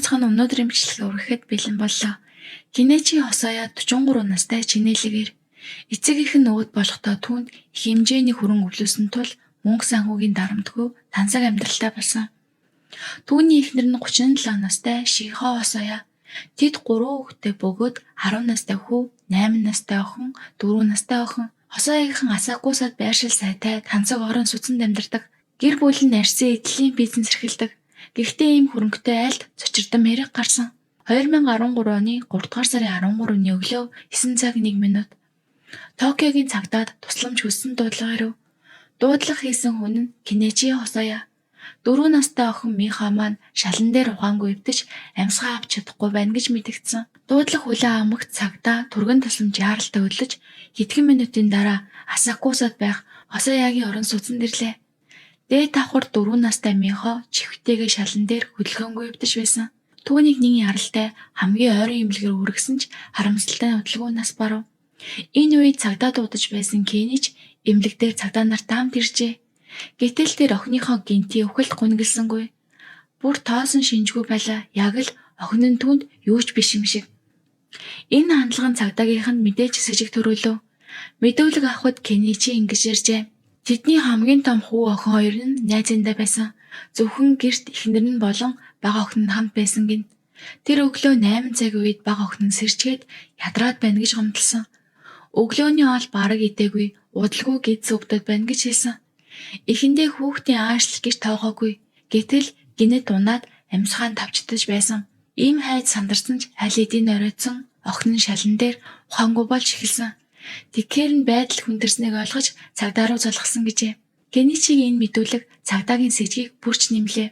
онооцхон өнөөдрийн бичлэгээ үргэхэд бэлэн боллоо. Кинечи Хосоя 43 настай чинээлэгээр эцэг их нь өвд болохдоо түүнд их хэмжээний хүрэн өвлөсөн тул мөнгө санхүүгийн дарамтгүй тансаг амьдралтай болсон. Түүний эхнэр нь 37 настай Шихо Хосоя. Тэд 3 хүүхэдтэй бөгөөд 10 настай хүү, 8 настай охин, 4 настай охин. Хосоягийнхан Асакусад байршил сайтай тансаг орон сүцэнд амьдардаг. Гэр бүл нь арьсан эдлийн бизнес эрхэлдэг. Гэхдээ ийм хөрөнгөтэй айлд цочирдон хэрэг гарсан. 2013 оны 3 дугаар сарын 13-ны өглөө 9 цаг 1 минут Токиогийн цагдаад тусламж хүссэн дуудлага ирв. Дуудлага хийсэн хүн нь Кинечи Хосоя. 4 настай охин Михо маань шалан дээр ухаангүй эвдэж амьсгаа авч чадахгүй байна гэж мэдэгдсэн. Дуудлага хүлээн авмагт цагдаа түргэн тусламж яаралтай хөдлөж хэдхэн минутын дараа Асакусад байх Хосоягийн орон сүцэнд ирлээ. Дээд давхар 4 настай Михо чихвтэйгээ шалан дээр хөдөлгөөнгүй эвдэж байсан. Түүнийг нэг яралтай хамгийн ойрын имлэгээр үргэсэн ч харамсалтай удалгүй нас барав. Энэ үед цагдаа дуудаж байсан Кенич имлэг дээр цагдаа нарт хамт иржээ. Гэтэл тэр охиныхоо гинти өвхөлт гүнгэлсэнгүй. Бүр тоосон шинжгүй байлаа. Яг л охин нь түнд юу ч биш юм шиг. Энэ хандлагын цагдаагийнх нь мэдээж сэжиг төрүүлв. Мэдүүлэг авахд Кеничи ингэж ярьжээ. Тэдний хамгийн том хүү охин хоёр нь найзандаа байсан. Зөвхөн гэрт эхнэр нь болон бага охин нь хамт байсан гин. Тэр өглөө 8 цагийн үед бага охин нь сэрчгээд ядраад байна гэж гомдлсон. Өглөөний хоол бараг идээгүй, удалгүй гидс өвдөд байна гэж хэлсэн. Эхэндээ хүүхдийн аашлал гэж тоохоогүй. Гэтэл гинэд унаад амьсгаан тавчдаж байсан. Ийм хайд сандарсан ч аль эдийн оройтсон охин нь шалан дээр ухаангүй болж эхэлсэн. Тэгэхээр нь байдал хүндэрснийг ойлгож цагдаа руу залгасан гэжээ. Кеничигийн энэ мэдүүлэг цагдаагийн сэжгийг бүрч нэмлээ.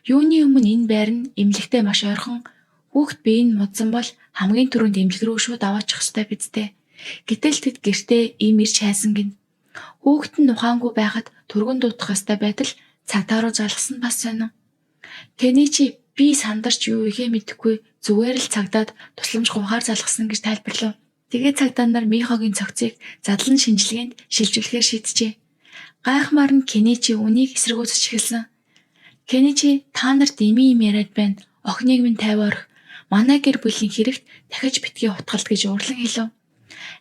Юуны өмнө энэ байр нь эмнэлэгтэй маш ойрхон. Хүүхд биеийн мудсан бол хамгийн түрүүнд эмнэлэг рүү шууд аваачих ёстой бидтэй. Гэтэл тэд гэртээ ийм ирж хайсан гин. Хүүхд нь ухаангүй байхад түргэн дутах ёстой байтал цагдаа руу залгасан бас сонин. Кеничи би сандарч юу ихэ мэдэхгүй зүгээр л цагдаад тусламж гуйхаар залгасан гэж тайлбарлав. Тэгээд цагдаа нар Михогийн цогцыг задлан шинжилгээнд шилжүүлэхээр шийджээ. Гайхмаар нь Кеничи үнийг эсэргүүцэж эхэлсэн. Кеничи та нарт эми юм яриад байна. Охиныг минь 50 орхи. Манай гэр бүлийн хэрэгт дахиж битгий утгалт гэж уурлан хэлв.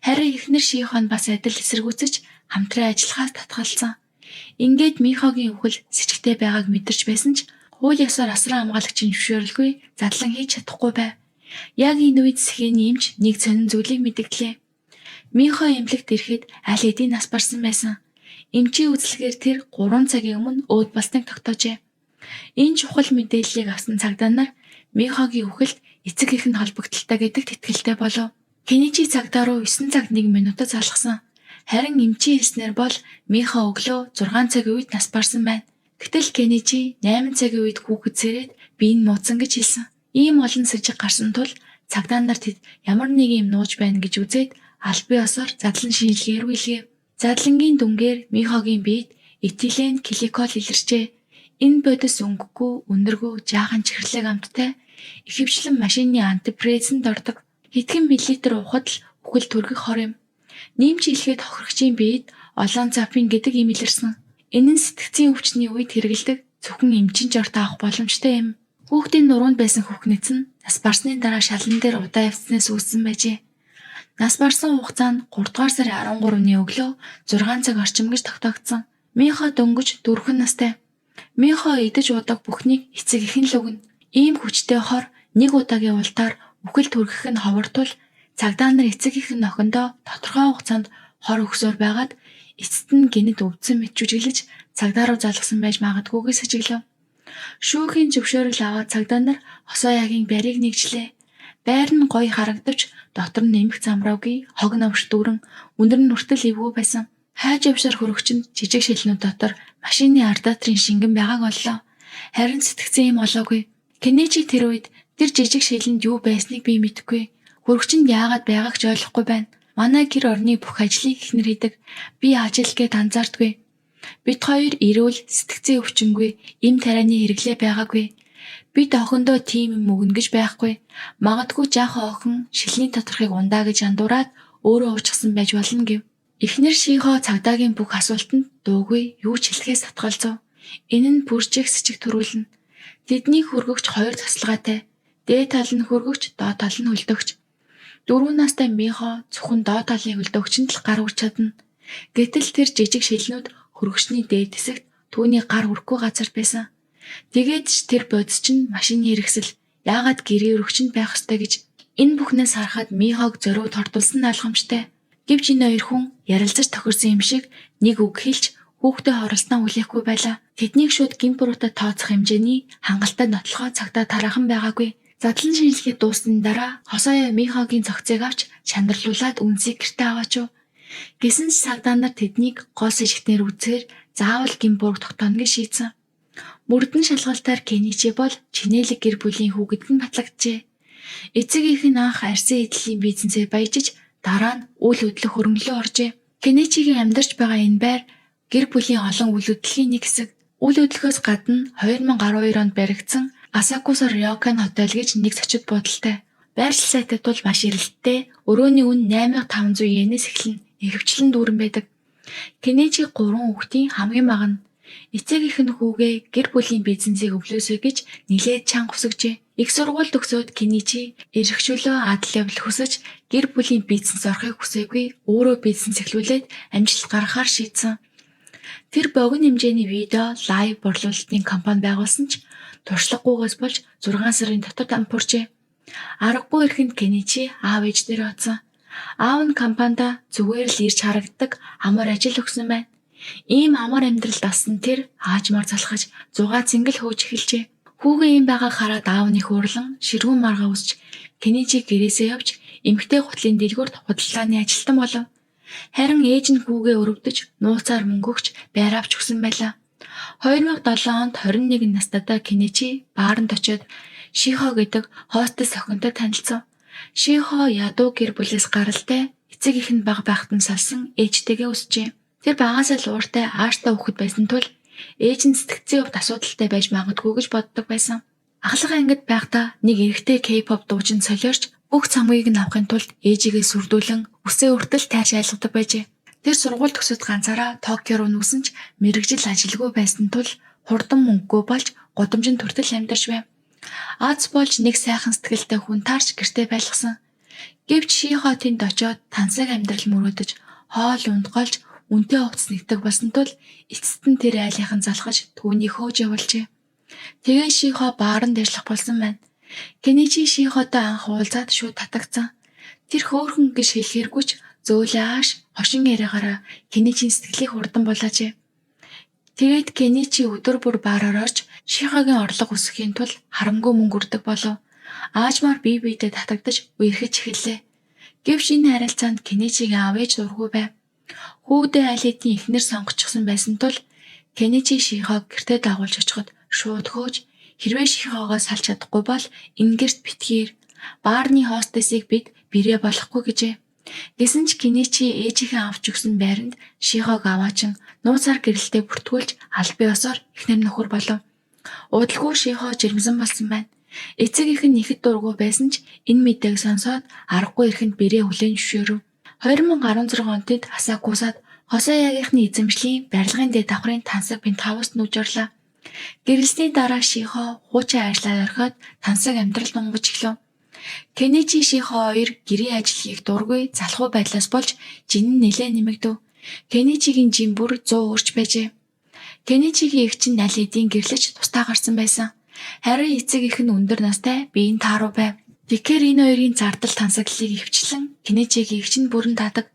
Харин эхнэр Шихо нь бас адил эсэргүүцэж хамтран ажиллахаас татгалзсан. Ингээд Михогийн өвхөл сэжигтэй байгааг мэдэрч байсан ч хууль ёсоор асран хамгаалагчийн зөвшөөрлгүй задлан хийж чадахгүй байв. Яг энэ үед сэхээний эмч нэг сонин зүйлийг мэдгэдлээ. Михо эмнэлэгт ирэхэд аль эдийн нас барсан байсан. Эмчийн үзлэгээр тэр 3 цагийн өмнө өөд болсныг тогтоожээ. Энэ чухал мэдээллийг авсан цагдаа нар Михогийн өвхөлд эцэг эхэнд холбогдолтой гэдэгт итгэлтэй болов. Кеничи цагдаа руу 9 цаг 1 минутад залгасан. Харин эмчийн хэлснээр бол Михо өглөө 6 цагийн үед нас барсан байна. Гэтэл Кеничи 8 цагийн үед хүүхэд сэрээд бие нь мууцсан гэж хэлсэн. Ийм олон сэжиг гарсан тул цагдаа нар тэд ямар нэг юм нууж байна гэж үзээд аль бие осоор задлан шинжилгээ эргүүлгэв. Задлангийн дүнгээр Михогийн биед этилен гликол илэрчээ. Энэ бодис өнгөгүй, өндөргүй, жаахан чихэрлэг амттай ихэвчлэн машины антипресэнд ордог. Хэдхэн миллилитр уухад л үхэл төргөх хор юм. Нэмж хэлэхэд хохирогчийн биед олонцапин гэдэг юм илэрсэн. Энэ нь сэтгцийн өвчний үед хэрэгэлдэг зөвхөн эмчин жорт авах боломжтой юм. Хүүхдийн нуруунд байсан хүүхнэц нь нас барсны дараа шалан дээр удаа явцснаас үүссэн байжээ. Нас барсан хугацаа нь 3 дугаар сарын 13-ны өглөө 6 цаг орчим гэж тогтоогдсон. Михо дөнгөж 4 настай. Михо идэж удаг бүхнийг эцэг эхэн л өгнө. Ийм хүчтэй хор нэг удаагийн ултаар үхэл төргөх нь ховортвол цагдаа нар эцэг эхэн охиндоо тодорхой хугацаанд хор өгсөөр байгаад эцэст нь гинэд өвдсөн мэт жүжиглэж цагдаа руу залгасан байж магадгүйгээс сэжиглэв. Шүүхийн зөвшөөрөл аваад цагдаа нар Хосоягийн байрыг нэгжлээ. Байр нь гоё харагдавч дотор нь нэмэх замраагүй, хог навш дүүрэн, өндөр нь хүртэл эвгүй байсан. Хайж явшаар хөрөгчөнд жижиг шилнүүд дотор машины ардатрын шингэн байгааг оллоо. Харин сэтгцэн юм олоогүй. Кеничи тэр үед тэр жижиг шилэнд юу байсныг би мэдэхгүй. Хөрөгчөнд яагаад байгааг ч ойлгохгүй байна. Манай гэр орны бүх ажлыг эхнэр хийдэг. Би ажил гээд анзаардгүй. Бид хоёр эрүүл сэтгцэн өвчнгүй, эм тарианы хэрэглээ байгаагүй. Бид охиндоо тийм юм өгнө гэж байхгүй. Магадгүй жаахан охин шилний тодорхойг ундаа гэж андуураад өөрөө уучихсан байж болно гэв. Эхнэр Шихо цагдаагийн бүх асуултанд дуугүй юу ч хэлэхээс татгалзав. Энэ нь бүржих сэжиг төрүүлнэ. Тэдний хөргөгч хоёр тасалгаатай. Дээд тал нь хөргөгч, доод тал нь хөлдөгч. 4 настай Михо зөвхөн доод талын хөлдөгчөнд л гар хүрч чадна. Гэтэл тэр жижиг шилнүүд хөргөгчний дээд хэсэгт түүний гар хүрэхгүй газар байсан. Тэгээд ч тэр бодис чинь машины хэрэгсэл яагаад гэрээ өргөчөнд байх ёстой гэж энэ бүхнээс харахад Михог зориуд хортулсан ойлгомжтой. Гэвч энэ хоёр хүн ярилцаж тохирсон юм шиг нэг үг хэлж хүүхдээ хорлсноо хүлээхгүй байлаа. Тэднийг шууд гимбуруудад тооцох хэмжээний хангалттай нотлохоо цагтаа тараахан байгаагүй. Задлан шинжилгээ дууссаны дараа хосооё Михогийн цогцыг авч шандралуулад үнсийг гэртээ аваачв. Гэсэн ч цагдаа нар тэднийг гол сэжигтнэр үзэхээр заавал гимбург тогтооно гэж шийдсэн. Мөрдөн шалгалтаар Кеничи бол чинэлэг гэр бүлийн хүү гэдг нь батлагджээ. Эцэг их нь анх арьсан эдлийн бизнесээ баяжиж дараа нь үйл хөдлөх хөрөнгөлөө оржээ. Кеничигийн амьдарч байгаа энэ байр гэр бүлийн олон үйл хөдлөлийн нэг хэсэг. Үйл хөдлөхөөс гадна 2012 онд баригдсан Асакуса Ryokan хотел гэж нэг зочид буудалтай. Байршил сайтад бол маш эрэлттэй. Өрөөний үн 8500 йенээс эхэлнэ. Ихэвчлэн дүүрэн байдаг. Кеничи 3 хүүхдийн хамгийн бага нь. Эцэг их нь хүүгээ гэр бүлийн бизнесийг өвлөөсэй гэж нилээд чанга хүсгэжээ. Их сургууль төгсөөд Кеничи эрхчлөө ад левел хүсэж гэр бүлийн бизнес орохыг хүсээгүй, өөрөө бизнес эхлүүлээд амжилт гаргахаар шийдсэн. Тэр богино хэмжээний видео, лайв борлуулалтын компани байгуулсан ч туршлагагүйгээс болж 6 сарын дотор дампуурчээ. Аргагүй ирэхэнд Кеничи аав ээждээ оцсон. Аав нь компанид зүгээр л ирж харагддаг амар ажил өгсөн байна. Ийм амар амьдралд асан тэр аажмаар залхаж 6 цэнгэл хөөж эхэлжээ. Хүүгээ ийм байгааг хараад аав нь их урлан ширүүн маргаа үсч Кеничи гэрээсээ явж эмэгтэй гутлын дэлгүүрт худалдааны ажилтан болов. Харин ээж нь хүүгээ өрөвдөж нууцаар мөнгө өгч байр авч өгсөн байлаа. 2007 онд 21 настайдаа Кеничи бааранд очиод Шихо гэдэг хостес охинтой танилцав. Шихо ядуу гэр бүлээс гаралтай, эцэг их нь бага байхад нь салсан ээжтэйгээ өсчээ. Тэр багаасаа л ууртай ааштай хүүхэд байсан тул ээж нь сэтгцийн хувьд асуудалтай байж магадгүй гэж боддог байсан. Ахлах ангид байхдаа нэг эрэгтэй K-pop дуучин солиорч бүх цамгийг нь авахын тулд ээжигээ сүрдүүлэн үсээ өртөл тайрш айлгадаг байжээ. Тэр сургууль төгсөд ганцаараа Токио руу нүүсэн ч мэргэжил ажилгүй байсан тул хурдан мөнгөгүй болж гудамжинд хүртэл амьдарч байв. Аз болж нэг сайхан сэтгэлтэй хүн таарч гэртээ байлгасан. Гэвч Шихо тэнд очиод тансаг амьдрал мөрөөдөж хоол ундгалж үнтэй хувцас нэгдэг болсон тул эцэст нь тэр айлынхан залхаж түүнийг хөөж явуулжээ. Тэгээ Шихо бааранд ажиллах болсон байна. Кеничи Шихотой анх уулзаад шууд татагцсан. Тэр хөөхөн гэж хэлэхэргүй ч зөөлөө ааш хошин яриагаараа Кеничийн сэтгэлийг хурдан булаажээ. Тэгээд Кеничи өдөр бүр баараар орж Шихогийн орлого өсөхийн тулд харамгүй мөнгө өрдөг болов. Аажмаар бие биедээ татагдаж үерхэж эхэллээ. Гэвч энэ харилцаанд Кеничигийн аав ээж дургүй байв. Хүүхдээ аль хэдийн эхнэр сонгочихсон байсан тул Кеничи Шихог гэртээ дагуулж очиход шууд хөөж хэрвээ Шихогоо салж чадахгүй бол энэ гэрт битгээр баарны хостесийг бид бэрээ болохгүй гэжээ. Гэсэн ч Кеничи ээжийнхээ авч өгсөн байранд Шихог аваачин нууцаар гэрэлтэй бүртгүүлж албан ёсоор эхнэр нөхөр болов. Удалгүй Шихо жирэмсэн болсон байна. Эцэг их нь ихэд дургүй байсан ч энэ мэдээг сонсоод аргагүй ирэхэнд бэрээ хүлээн зөвшөөрөв. 2016 онд тэд Асакусад Хосоягийнхны эзэмшлийн барилгын дэд давхрын тансаг пентхауст нүүж орлоо. Гэрэлсний дараа Шихо хуучин ажлаар орхиод тансаг амьдрал дунгаж эхлэв. Кеничи Шихо хоёр гэрийн ажил хийх дургүй залхуу байдлаас болж жин нь нэлээд нэмэгдэв. Кеничигийн жин бүр 100 өрч байжээ. Кеничигийн эгч нь аль хэдийн гэрлэж тустай гарсан байсан. Харин эцэг их нь өндөр настай биеийн тааруу байв. Тэгэхээр энэ хоёрын зардал тансаглалыг ивчлэн Кеничигийн эгч нь бүрэн таадаг.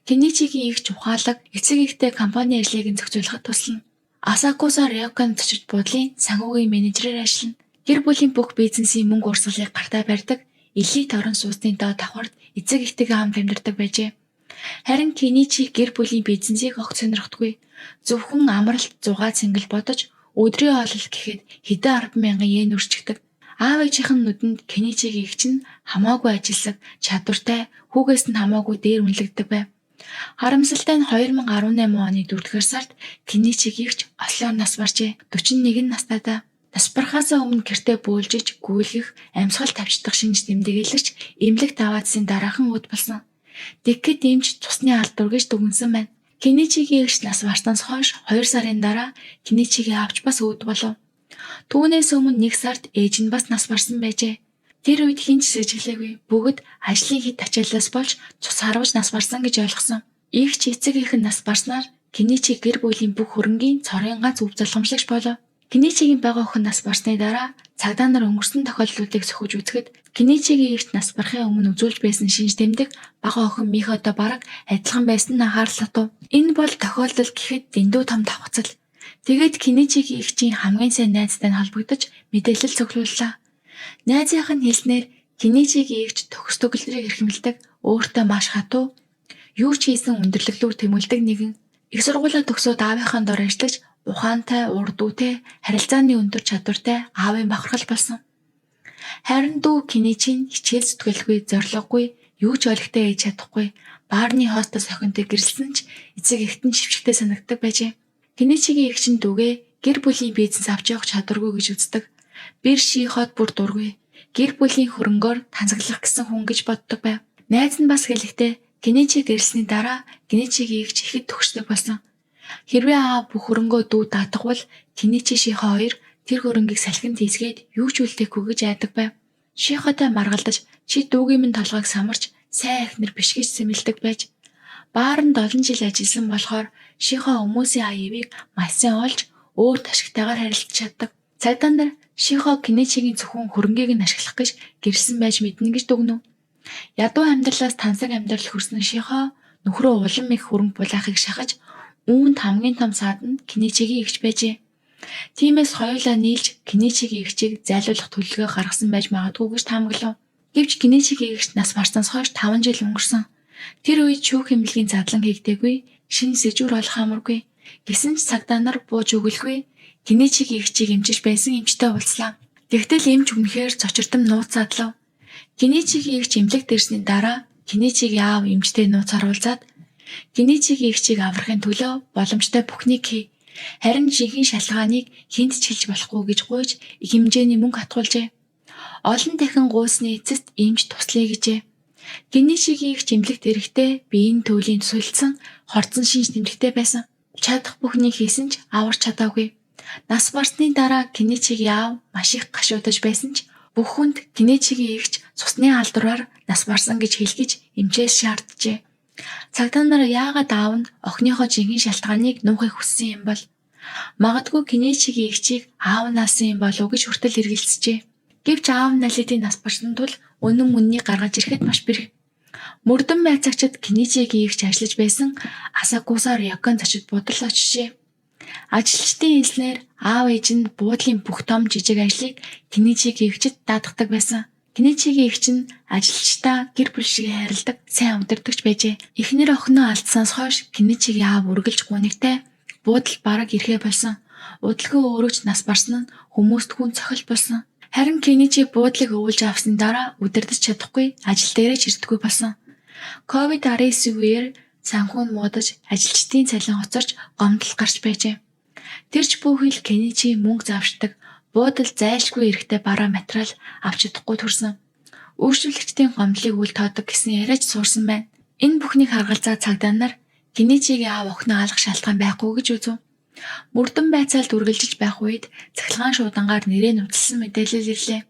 Кеничигийн эгч ухаалаг эцэг ихтэй компани ажлыг нь зохицуулахад туслана. Асакуса Ryokan зочид буудлын санхүүгийн менежерээр ажиллана. Гэр бүлийн бүх бизнесийн мөнгө урсгалыг гартаа барьдаг, элит орон сууцны доод давхарт эцэг ихтэйгээ хамт амьдардаг байжээ. Харин Кеничи гэр бүлийн бизнесийг огт сонирхдаггүй. Зөвхөн амралт 6 цэнгэл бодож өдрийн хоолол гэхэд хэдэн 10,000 йен өрчигдөг. Аав ээжийнхэн нүдэнд Кеничигийн эгч нь хамаагүй ажилсаг, чадвартай, хүүгээс нь хамаагүй дээр үнэлэгддэг байв. Харамсалтай нь 2018 оны 4-р сард Кеничигийн эгч ослоор нас баржээ. 41 настайдаа. Нас барахаасаа өмнө гэртээ бөөлжиж, гүйлгэх, амьсгал тавьчихдаг шинж тэмдэглэгч эмнэлэгт аваадсан дараахан үд болсон. Тэгэхэд эмч цусны алдар гэж дүгнсэн байна. Кеничигийн эгч нас барснаас хойш 2 сарын дараа Кеничигийн авч бас өвд болов. Түүнээс өмнө 1 сард ээж нь бас нас барсан байжээ. Тэр үед хэн ч сэжиглээгүй. Бүгд ажлын хэд ачаалаас болж цус харваж нас барсан гэж ойлгосон. Их ч эцэг их нь нас барснаар Кеничи гэр бүлийн бүх хөрөнгийн цорын ганц үв залхамжлагч болов. Кеничигийн бага охин нас барсны дараа цагдаа нар өнгөрсөн тохиолдлуудыг сөхөж үзэхэд Кеничигийн эгч нас барахын өмнө үзүүлж байсан шинж тэмдэг бага охин Михотой бараг адилхан байсан нь анхаарал татав. Энэ бол тохиолдол гэхэд дэндүү том давхцал. Тэгээд Кеничигийн эгчийн хамгийн сайн найзтай нь холбогдож мэдээлэл цуглууллаа. Найзынх нь хэлснээр Кеничигийн эгч төгс төгөлдрийг эрхэмлдэг, өөртөө маш хатуу, юу ч хийсэн өндөрлөглөөр тэмүүлдэг нэгэн. Их сургуулаа төгсөөд аавынхаа дор ажиллаж ухаантай, урд дүүтэй, харилцааны өндөр чадвартай аавын бахархал болсон. Харин дүү Кеничи нь хичээл зүтгэлгүй, зориггүй, юу ч олигтой ээж чадахгүй, баарны хоостос охинтой гэрэлсэн ч эцэг эхтэн шившигтэй санагддаг байжээ. Кеничигийн эгч нь дүүгээ гэр бүлийн бизнес авч явах чадваргүй гэж үздэг. Бэр шийхот бүр дургүй. Гэр бүлийн хөрөнгөөр танцаглах гэсэн хүн гэж боддог байв. Найз нь бас хэлэхдээ Кеничи гэрэлсний дараа Кеничигийн эгч ихэд төгсдөг болсон. Хэрвээ аав бүх хөрөнгөө дүү даатгавал Кеничи шийхо хоёр тэр хөрөнгийг салхинд хийсгээд юу ч үлдээхгүй гэж айдаг байв. Шийхотой маргалдаж чи дүүгийн минь толгойг самарч сайн эхнэр биш гэж сэмэлдэг байж. Бааранд олон жил ажилласан болохоор шийхо хүмүүсийн аяавыг маш сайн олж өөр ташигтайгаар харилцаж чаддаг. Цагдаа нар шийхо Кеничигийн зөвхөн хөрөнгийг нь ашиглах гэж гэрэлсэн байж мэднэ гэж дүгнэв. Ядуу амьдралаас тансаг амьдрал хүрсэн шийхо нөхрөө улам их хөрөнгө булаахыг шахаж үүнд хамгийн том саад нь Кеничигийн эгч байжээ. Тиймээс хоёулаа нийлж Кеничигийн эгчийг зайлуулах төлөвлөгөө гаргасан байж магадгүй гэж таамаглав. Гэвч Кеничигийн эгч нас барснаас хойш 5 жил өнгөрсөн. Тэр үед шүүх эмнэлгийн задлан хийгдээгүй, шинэ сэжүүр олох амаргүй. Гэсэн ч цагдаа нар бууж өгөлгүй Кеничигийн эгчийг эмчиж байсан эмчтэй уулзлаа. Тэгтэл эмч үнэхээр цочирдом нууц задлав. Кеничигийн эгч эмнэлэгт ирсний дараа Кеничигийн аав эмчтэй нууцаар уулзаад Кеничигийн эгчийг аврахын төлөө боломжтой бүхнийг хий. Харин жинхэнэ шалгааныг хүнд ч хэлж болохгүй гэж гуйж их хэмжээний мөнгө хатгуулжээ. Олон дахин гуйсны эцэст эмч туслая гэжээ. Кеничигийн эгч эмнэлэгт ирэхдээ биеийн төвлийн тусалсан хорцсон шинж тэмдэгтэй байсан. Чадах бүхнийг хийсэн ч аварч чадаагүй. Нас барсны дараа Кеничигийн аав маш их гашуудаж байсан ч бүх хүнд Кеничигийн эгч цусны алдраар нас барсан гэж хэлгэж эмчээс шаарджээ. Цагдаа нар яагаад аав нь охиныхоо жинхэнэ шалтгааныг нуухыг хүссэн юм бол магадгүй Кеничигийн эгчийг аав наасан юм болов уу гэж хүртэл эргэлзжээ. Гэвч аав нь Налидийн нас барсан тул үнэн мөннийг гаргаж ирэхэд маш бэрх. Мөрдөн байцаагчид Кеничигийн эгч ажиллаж байсан Асакусаар Якон зочид будал очижээ. Ажилчдын хэлснээр аав ээж нь буудлын бүх том жижиг ажлыг Кеничигийн эгчид даатгадаг байсан. Кеничигийн эгч нь ажилчдаа гэр бүл шиг хайрладаг, сайн удирдагч байжээ. Эхнэр охиноо алдсанаас хойш Кеничигийн аав үргэлж гунигтай буудал бараг ирэхэ болсон. Удалгүй өөрөө ч нас барсан нь хүмүүст хүн цохилт болсон. Харин Кеничи буудлыг өвүүлж авсны дараа удирдах чадахгүй, ажил дээрээ ч ирдэггүй болсон. COVID-19 үеэр санхүү нь муудаж ажилчдын цалин хоцорч гомдол гарч байжээ. Тэрч бүхэл Кеничи мөнгө завшдаг, буудал зайлшгүй эрэхтэй бараа материал авч чадахгүй төрсөн. Үйлчлүүлэгчдийн гомдлыг үл тоодог гэсэн яриач суурсан байна. Энэ бүхнийг харгалзаа цагдаа нар Кеничигийн аав охиноо алах шалтгаан байхгүй гэж үзв. Мөрдөн байцаалд үргэлжиж байх үед цахилгаан шуудангаар нэрээ нуталсан мэдээлэл ирлээ.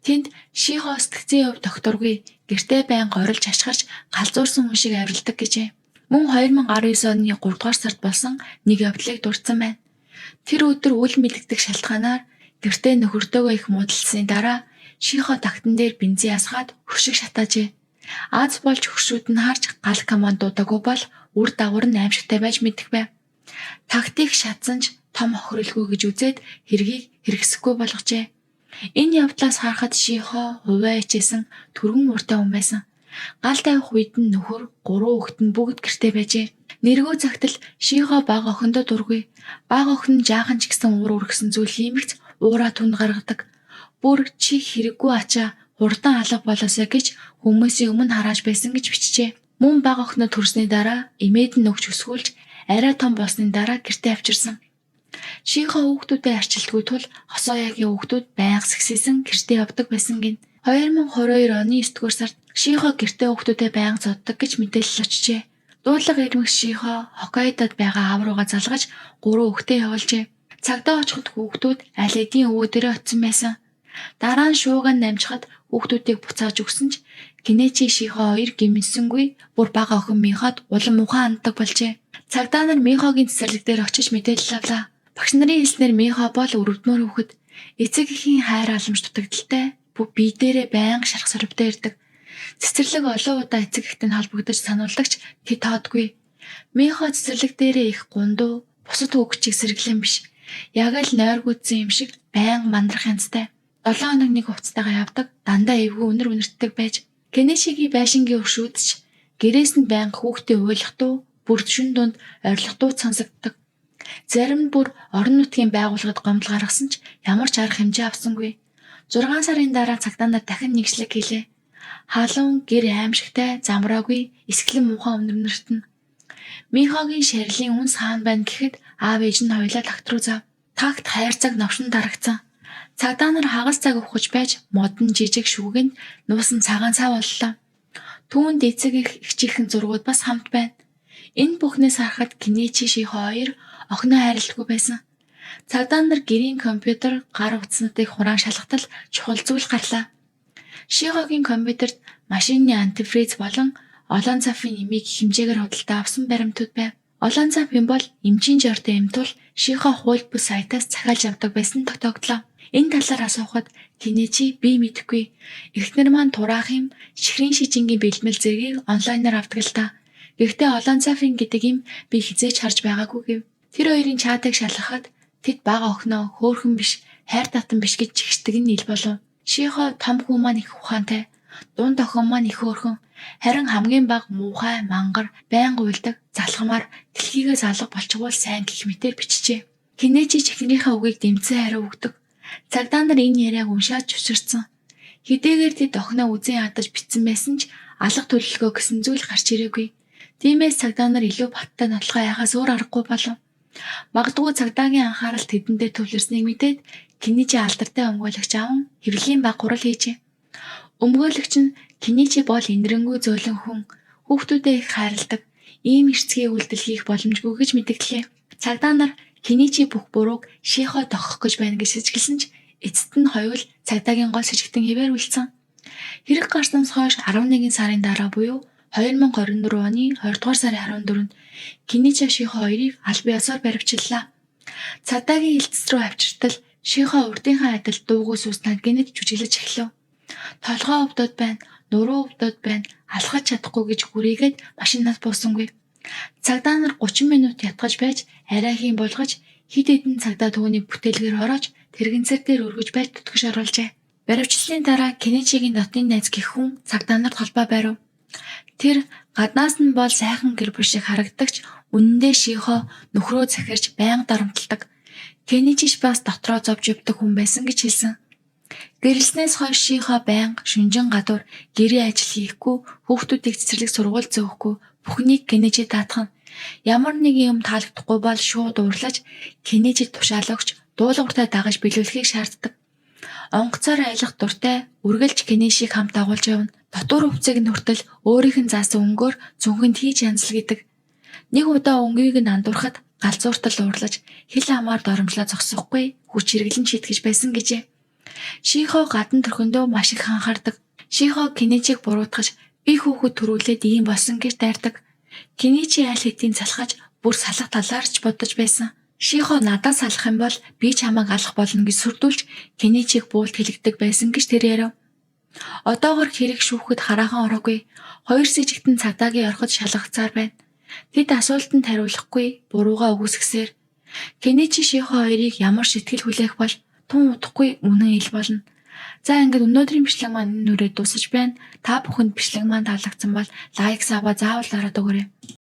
Тэнд шийхо сэтгцийн хувь докторгүй гэртээ байнга орилж ашгарч галзуурсан хүн шиг авиралдаг гэжээ. Мөн 2019 оны 3 дугаар сард болсон нэг явдлыг дурдсан байна. Тэр өдөр үл мэдэгдэх шалтгаанаар гэртээ нөхөртөөгөө их муудалцсны дараа шийхо тагтан дээр бензин асгаад хөшиг шатаажээ. Аз болж хөршүүд нь харж гал командуудаагүй бол үр дагавар нь аимшигтай байж мэдэх байв. Тактик шатсан ч том хохирлгүй гэж үзээд хэргийг хэрэгсэхгүй болгожээ. Энэ явдлаас харахад шийхо хувиа ичээсэн түргэн муртай хүн байсан. Гал тавих үед нь нөхөр 3 хүүхэд нь бүгд гэртээ байжээ. Нэргөө цагтл шийхо бага охиндоо дургүй. Бага охин нь жаахан ч гэсэн уур үргэсэн зүйл хиймэгц уураа түнд гаргадаг. Бүр чи хэрэггүй ачаа хурдан алга болоосаа гэж хүмүүсийн өмнө харааж байсан гэж бичжээ. Мөн бага охиноо төрсний дараа эмээд нь өгч өсгүүлж арай том болсны дараа гэртээ авчирсан. Шийхо хүүхдүүдэд арчилдаггүй тул хосооягийн хүүхдүүд байнга сэгсээсэн гэртээ явдаг байсан гин. 2022 оны 9 дугаар сард шийхо гэртээ хүүхдүүдэд байнга зоддог гэж мэдээлэл очжээ. Дуулага ирмэг шийхо Хоккайдод байгаа аав руугаа залгаж 3 хүүхдээ явуулжээ. Цагдаа очиход хүүхдүүд аль эдийн өвөө дээрээ очсон байсан. Дараа нь шууган намжихад хүүхдүүдийг буцааж өгсөн ч Кенечи Шихо хоёр гимнсэнгүй бүр бага охин Миход улам ухаан ханддаг болжээ. Цагдаа нар Михогийн цэцэрлэг дээр очиж мэдээлэл авлаа. Багш нарын хэлснээр Михо бол өрөвдмөр хүүхэд. Эцэг эхийн хайр халамж дутагдaltaй. Бие дээрээ байнга шарх сорвтой ирдэг. Цэцэрлэг олон удаа эцэг эхтэй холбогдож санууллагч тэд тоодгүй. Михо цэцэрлэг дээрээ их гундуу, бусад хүүхчийг сэргэлэн биш. Яг л нойргуудсан юм шиг байнга мандрах янзтай. 7 хоног нэг хувцастайгаа явдаг. Дандаа эвгүй үнэр үнэртдэг байж. Кенешигийн байшингийн өршүүдч гэрээс нь байнга хүүхдээ уйлахдуу бүр шүн дунд орилгодуу сонсогддог. Зарим нь бүр орон нутгийн байгууллагад гомдол гаргасан ч ямар ч арга хэмжээ авсангүй. 6 сарын дараа цагдаа нар дахин нэгжлэг хийлээ. Халуун гэр аимшигтай замраагүй эсгэлэн муухай үнэрнэртэн. Михогийн шарилын үнс хаана байна гэхэд аав ээж нь хоёлаа тагт руу зав. Тагт хайрцаг новшин дарагцсан. Цагдаа нар хагас цаг өгч байж модон жижиг шүүгэнд нуусан цагаан цав боллоо. Түүнд эцэг эхчийнхэн зургууд бас хамт байна. Энэ бүхнээс харахад Кенечи Шихо хоёр охиноо хайрладаггүй байсан. Цагдаа нар гэрийн компьютер гар утаснуудыг хураан шалгатал чухал зүйл гарлаа. Шихогийн компьютерт машины антифриз болон олон цафын нэмийг хэмжээгээр худалдаа авсан баримтууд байв. Олон цаф юм бол эмчийн жортой юм тул Шихо хууль бус сайтаас захиалж авдаг байсан тогтогдлоо. Энэ талаар асуухад Кенечи би мэдэхгүй. Эхнэр маань тураах юм чихрийн шижингийн бэлмэл зэргийг онлайнаар авдаг л та. Гэхдээ олон цафын гэдэг юм би хизээж харж байгаагүй гэв. Тэр хоёрын чатыг шалгахад тэд бага охиноо хөөхөн биш, хайр татан биш гэж чигшдэг нь ил болов. Шихо том хүү маань их ухаантай, дунд охин маань их хөөрхөн, харин хамгийн бага муухай, мангар, байнга уйлдаг, залхамаар дэлхийгээ залга болчихвол сайн гэх мэтээр бичжээ. Кенечи чихнэрийнхээ үгийг дэмцэн хариу өгдөг. Цагдаа нар энэ яриаг уншаад чучирсан. Хэдийгээр тэд охиноо үзэн ядаж битсэн байсан ч алга төлөлгөө гэсэн зүйл гарч ирээгүй. Тиймээс цагдаа нар илүү баттай нотлохоо яхаас өөр аргагүй болов. Магадгүй цагдаагийн анхаарал тэдэн дээр төвлөрснийг мэдээд Кенечи алдартай өмгөөлөгч аав хэвлэлийн баг хурал хийжээ. Өмгөөлөгч нь Кенечи бол инэрэнгүй зөөлөн хүн, хүүхдүүдэд их хайрладаг, ийм эрсцгий үйлдэл хийх боломжгүй гэж мэдгдлээ. Цагдаа нар Кенечи бүх бурууг Шихо тогох гэж байна гэж сэжгэлсэн ч эцэст нь хоёул цагдаагийн гол сэжигтэн хэвээр үлдсэн. Хэрэг гарснаас хойш 11 сарын дараа буюу 2024 оны 20 дугаар сарын 14-нд Кенечи Шихо хоёрыг албан ёсоор баривчлалаа. Цагдаагийн хэлтс рүү авчиртал Шихо урдынхаа адил дуугүй сууснаа гинэд жүжиглэж эхлэв. Толгой өвдөд байна, нуруу өвдөд байна, алхаж чадахгүй гэж хүрээгээд машинаас буусангүй. Цагдаа нар 30 минут ятгаж байж арайхийн болгож хэд хэдэн цагдаа түүнийг бүтээлгээр ороож тэрэгэнцэр дээр өргөж байж түтгэж оруулжээ. Баривчлалын дараа Кенечигийн дотны найз гэх хүн цагдаа нарт холбоо барив. Тэр гаднаас нь бол сайхан гэр бүл шиг харагдагч үнэндээ Шихо нөхрөө захирч байнга дарамтлагдаг. Кенечи бас дотроо зовж явдаг хүн байсан гэж хэлсэн. Гэрэлснээс хойш Шихо байнга шүнжин гадуур гэрээ ажил хийхгүй, хүүхдүүдийг цэцэрлэг сургууль зөөхгүй, бүхнийг Кенечи даатгана. Ямар нэг юм таалагдахгүй бол шууд уурлаж Кенечи тушаал өгч дуулууртаа дагаж биелүүлэхийг шаарддаг. Онгоцоор айлах дуртай үргэлж Кенечиг хамт дагуулж явна. Дотор өвцөг нь хүртэл өөрийнх нь заасан өнгөөр зүнхэнд хийж янзл гэдэг. Нэг удаа өнгийг нь андуурхад галзууртал уурлаж хил хамаар доромжлоо зогсохгүй хүч хэрэглэн шийтгэж байсан гэжээ. Шихо гадна төрхөндөө маш их анхаардаг. Шихо Кенечиг буруутгаж би хүүхэд төрүүлээд ийм болсон гэж дайрдаг. Кенечи аль хэдийн залхаж бүр салах талаарч бодож байсан. Шихо надаас салах юм бол би чамайг алах болно гэж сүрдүүлж Кенечиг буулт хэлэгдэг байсан гэж тэр ярив. Одоогор хэрэг шүүхэд хараахан ороогүй. Хоёр сэжигтэн цагдаагийн ороход шалгацаар байна. Тэд асуултанд хариулахгүй буруугаа үгүйсгэсээр Кенечи Шихо хоёрыг ямар сэтгэл хүлээх бол тун удахгүй үнэн ил болно. За ингээд өнөөдрийн бичлэг маань энэ нүрээ дуусаж байна. Та бүхэнд бичлэг маань таалагдсан бол лайк саваа заавал дараад өгөөрэй.